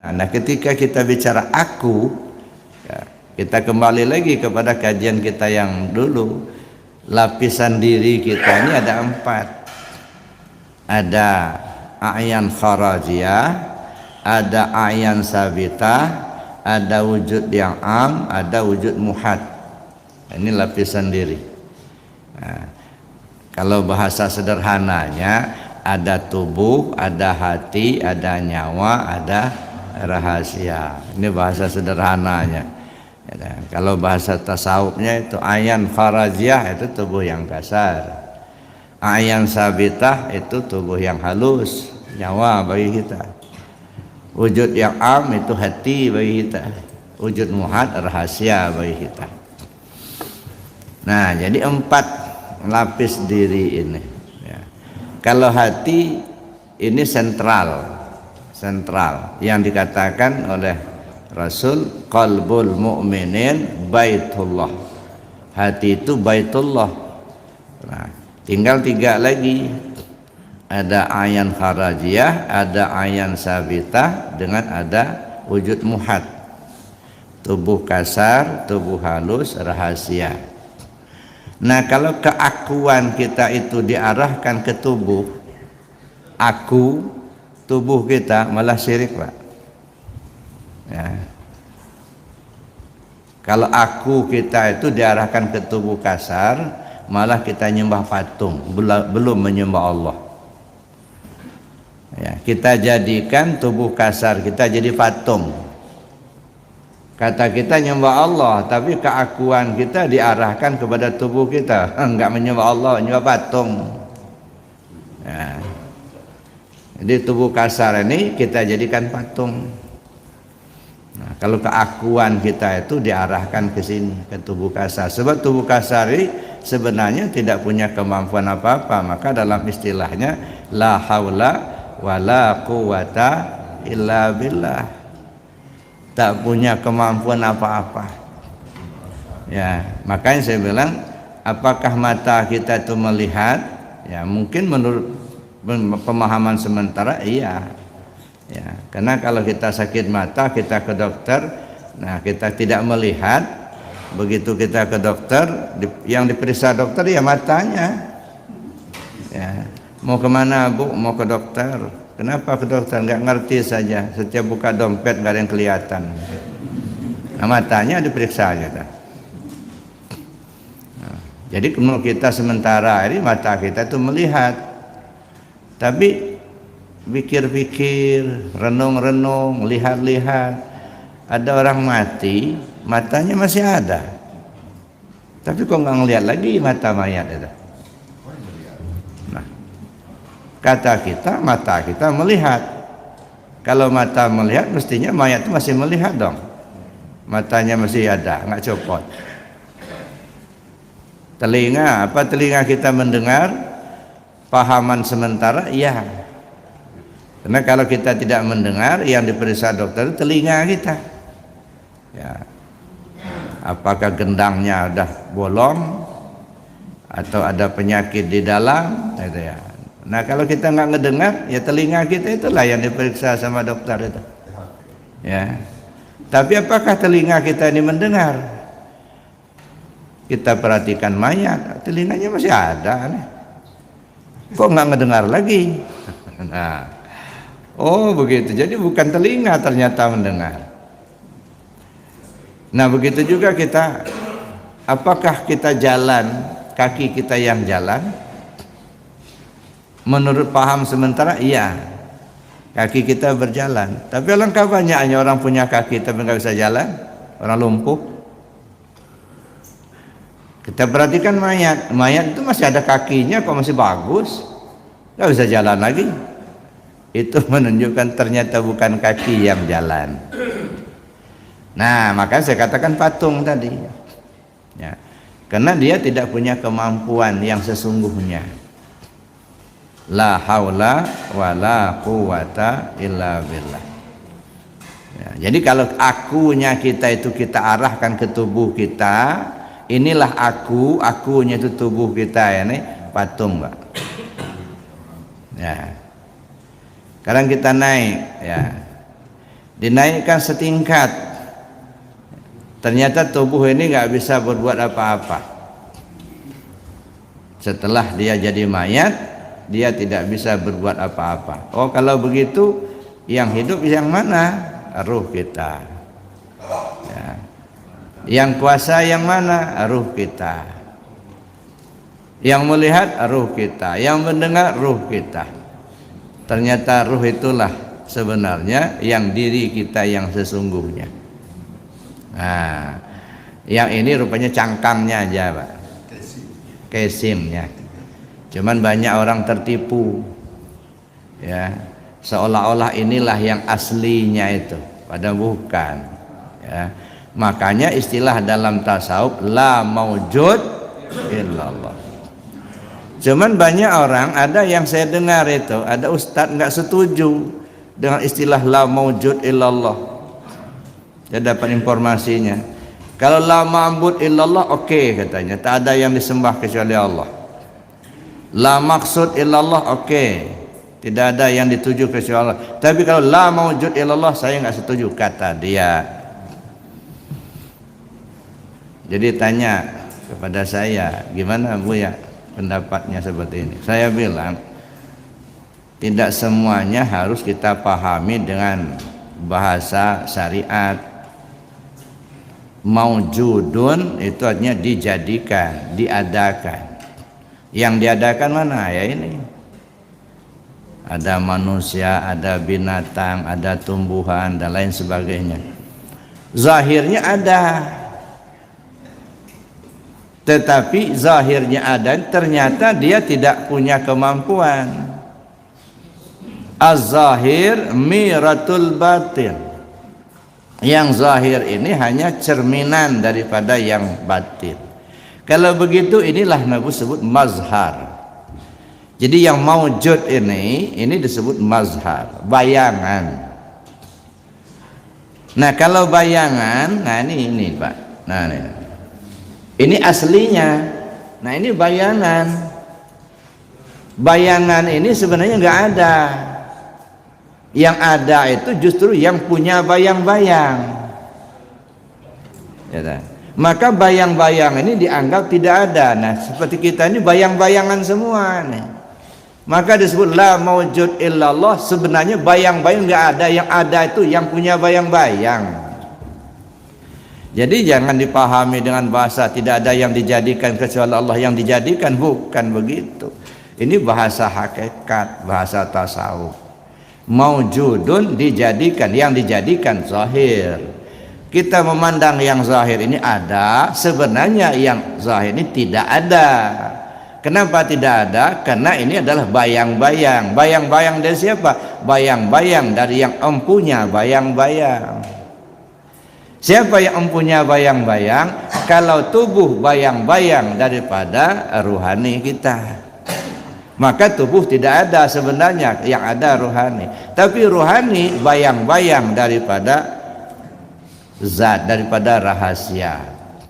Nah, ketika kita bicara aku, ya, kita kembali lagi kepada kajian kita yang dulu. Lapisan diri kita ini ada 4. Ada a'yan kharajiyah, ada a'yan sabitah, ada wujud yang am, ada wujud muhad. Ini lapisan diri. Nah, kalau bahasa sederhananya, ada tubuh, ada hati, ada nyawa, ada rahasia. Ini bahasa sederhananya. Ya, kalau bahasa tasawufnya itu ayan kharajiyah, itu tubuh yang kasar. Ayan sabitah itu tubuh yang halus, nyawa bagi kita. Wujud yang am itu hati bagi kita. Wujud muhad rahasia bagi kita. Nah, jadi 4 lapis diri ini. Ya. Kalau hati ini sentral yang dikatakan oleh Rasul, qalbul mu'minin baitullah. Hati itu baitullah. Nah, tinggal 3 lagi. Ada ayan kharajiyah, ada ayan sabitah, dengan ada wujud muhad. Tubuh kasar, tubuh halus, rahasia. Nah, kalau keakuan kita itu diarahkan ke tubuh, aku, tubuh kita malah syirik, Pak. Ya. Kalau aku kita itu diarahkan ke tubuh kasar, malah kita nyembah patung, belum menyembah Allah. Ya, kita jadikan tubuh kasar kita jadi patung. Kata kita nyembah Allah, tapi keakuan kita diarahkan kepada tubuh kita, enggak menyembah Allah, menyembah patung. Ya. Jadi tubuh kasar ini kita jadikan patung. Nah, kalau keakuan kita itu diarahkan ke sini, ke tubuh kasar. Sebab tubuh kasar ini sebenarnya tidak punya kemampuan apa-apa. Maka dalam istilahnya la haula wala quwata illa billah. Tak punya kemampuan apa-apa. Ya, makanya saya bilang, apakah mata kita itu melihat? Ya, mungkin menurut pemahaman sementara iya. Ya, karena kalau kita sakit mata, kita ke dokter, nah kita tidak melihat, begitu kita ke dokter, yang diperiksa dokter ya matanya. Ya, mau kemana Bu? Mau ke dokter. Kenapa ke dokter? Nggak ngerti saja. Setiap buka dompet nggak ada yang kelihatan. Nah, matanya diperiksa aja. Nah, jadi menurut kita sementara ini mata kita itu melihat, tapi pikir-pikir, renung-renung, lihat-lihat. Ada orang mati, matanya masih ada, tapi kok nggak ngelihat lagi mata mayat itu. Nah, kata kita, mata kita melihat. Kalau mata melihat, mestinya mayat itu masih melihat dong. Matanya masih ada, nggak copot. Telinga, apa telinga kita mendengar? Pahaman sementara, iya. Karena kalau kita tidak mendengar, yang diperiksa dokter itu telinga kita. Ya. Apakah gendangnya udah bolong atau ada penyakit di dalam, gitu ya. Nah, kalau kita nggak ngedengar, ya telinga kita itulah yang diperiksa sama dokter itu. Ya. Tapi apakah telinga kita ini mendengar? Kita perhatikan mayat, telinganya masih ada. Kok nggak ngedengar lagi? Nah. Oh begitu, jadi bukan telinga ternyata mendengar. Nah begitu juga kita, apakah kita jalan, kaki kita yang jalan? Menurut paham sementara iya, kaki kita berjalan. Tapi alangkah banyaknya orang punya kaki tapi nggak bisa jalan, orang lumpuh. Kita perhatikan mayat, mayat itu masih ada kakinya kok masih bagus, nggak bisa jalan lagi. Itu menunjukkan ternyata bukan kaki yang jalan. Nah, maka saya katakan patung tadi. Ya. Karena dia tidak punya kemampuan yang sesungguhnya. La haula wala quwata illa billah. Ya, jadi kalau akunya kita itu kita arahkan ke tubuh kita, inilah aku, akunya itu tubuh kita, ini patung, Pak. Ya. Sekarang kita naik, ya. dinaikkan setingkat. Ternyata tubuh ini nggak bisa berbuat apa-apa. Setelah dia jadi mayat, dia tidak bisa berbuat apa-apa. Oh, kalau begitu yang hidup yang mana? Ruh kita. Ya. Yang kuasa yang mana? Ruh kita. Yang melihat ruh kita, yang mendengar ruh kita. Ternyata ruh itulah sebenarnya yang diri kita yang sesungguhnya. Nah, yang ini rupanya cangkangnya aja, Pak. Casingnya. Cuman banyak orang tertipu. Ya, seolah-olah inilah yang aslinya itu, padahal bukan. Ya. Makanya istilah dalam tasawuf la maujud illallah. Cuman banyak orang, ada yang saya dengar itu, ada ustadz nggak setuju dengan istilah la maujud illallah. Saya dapat informasinya. Kalau la ma'bud illallah oke, katanya, tak ada yang disembah kecuali Allah. La maksud illallah oke, tidak ada yang dituju kecuali Allah. Tapi kalau la maujud illallah saya nggak setuju, kata dia. Jadi tanya kepada saya, gimana Bu ya pendapatnya seperti ini? Saya bilang tidak semuanya harus kita pahami dengan bahasa syariat. Maujudun itu artinya dijadikan, diadakan. Yang diadakan mana? Ya ini. Ada manusia, ada binatang, ada tumbuhan dan lain sebagainya. Zahirnya ada. Tetapi zahirnya ada, ternyata dia tidak punya kemampuan. Az-zahir miratul batin. Yang zahir ini hanya cerminan daripada yang batin. Kalau begitu inilah Nabi sebut mazhar. Jadi yang maujud ini disebut mazhar, bayangan. Nah, kalau bayangan, nah ini Pak. Nah, ini aslinya. Nah, ini bayangan. Bayangan ini sebenarnya nggak ada. Yang ada itu justru yang punya bayang-bayang. Ya, maka bayang-bayang ini dianggap tidak ada. Nah, seperti kita ini bayang-bayangan semua nih. Maka disebut la maujud illallah, sebenarnya bayang-bayang nggak ada. Yang ada itu yang punya bayang-bayang. Jadi jangan dipahami dengan bahasa tidak ada yang dijadikan kecuali Allah yang dijadikan, bukan begitu. Ini bahasa hakikat, bahasa tasawuf. Maujudun dijadikan, yang dijadikan zahir. Kita memandang yang zahir ini ada, sebenarnya yang zahir ini tidak ada. Kenapa tidak ada? Karena ini adalah bayang-bayang. Bayang-bayang dari siapa? Bayang-bayang dari yang empunya bayang-bayang. Siapa yang empunya bayang-bayang? Kalau tubuh bayang-bayang daripada ruhani kita, maka tubuh tidak ada sebenarnya, yang ada ruhani. Tapi ruhani bayang-bayang daripada zat, daripada rahasia.